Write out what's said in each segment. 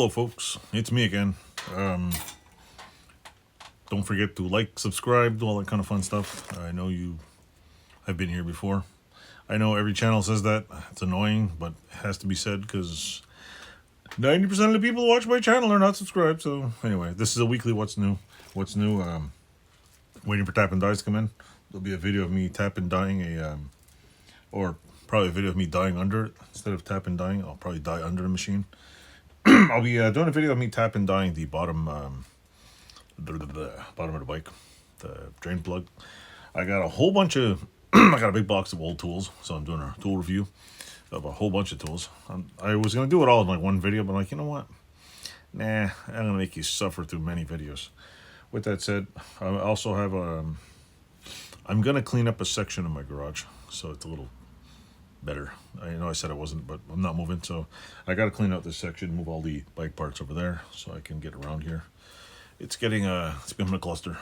Hello folks, it's me again. Don't forget to like, subscribe, do all that kind of fun stuff. I know you have been here before. I know every channel says that. It's annoying, but it has to be said because 90% of the people who watch my channel are not subscribed. So anyway, this is a weekly what's new. Waiting for tap and dies to come in. There'll be a video of me tap and dying or probably a video of me dying under it. Instead of tap and dying, I'll probably die under the machine. I'll be doing a video of me tap and dying the bottom bottom of the bike, the drain plug. I got a whole bunch of I got a big box of old tools, so I'm doing a tool review of a whole bunch of tools. I was gonna do it all in like one video, but I'm like, you know what? Nah, I'm gonna make you suffer through many videos. With that said, I also have I'm gonna clean up a section of my garage, so it's a little better. I know I said I wasn't, but I'm not moving, so I got to clean out this section, move all the bike parts over there so I can get around here. It's getting it's becoming a cluster.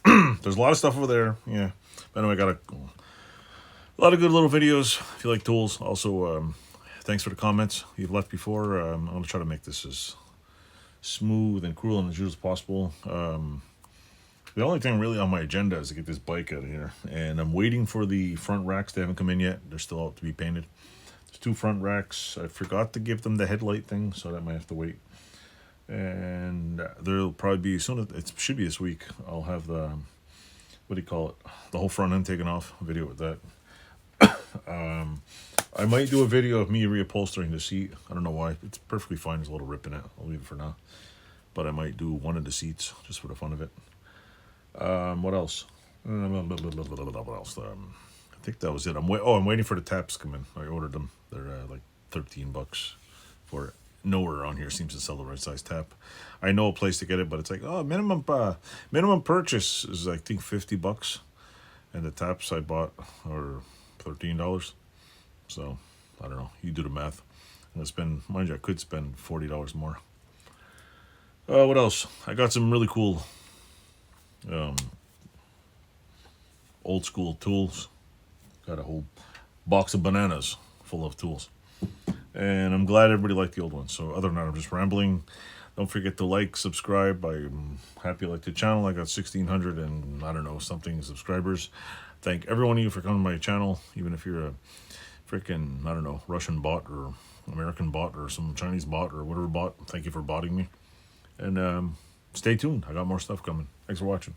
There's a lot of stuff over there, yeah. But anyway, I got a lot of good little videos if you like tools. Also, thanks for the comments you've left before. I'm gonna try to make this as smooth and cruel and as possible. The only thing really on my agenda is to get this bike out of here. And I'm waiting for the front racks. They haven't come in yet. They're still out to be painted. There's 2 front racks. I forgot to give them the headlight thing, so that might have to wait. And there'll probably be, soon as it should be this week, I'll have the, what do you call it? The whole front end taken off. A video with that. I might do a video of me reupholstering the seat. I don't know why. It's perfectly fine. There's a little rip in it. I'll leave it for now. But I might do one of the seats just for the fun of it. What else? What else? I think that was it. I'm waiting for the taps to come in. I ordered them. They're like $13 for it. Nowhere around here seems to sell the right size tap. I know a place to get it, but it's like, oh, minimum purchase is I think $50, and the taps I bought are $13. So I don't know. You do the math. I'm gonna spend, mind you, I could spend $40 more. What else? I got some really cool old school tools. Got a whole box of bananas full of tools, and I'm glad everybody liked the old ones. So other than that, I'm just rambling. Don't forget to like, subscribe. I'm happy you like the channel. I got 1,600 and I don't know something subscribers. Thank every one of you for coming to my channel, even if you're a freaking, I don't know, Russian bot or American bot or some Chinese bot or whatever bot. Thank you for botting me, and stay tuned. I got more stuff coming. Thanks for watching.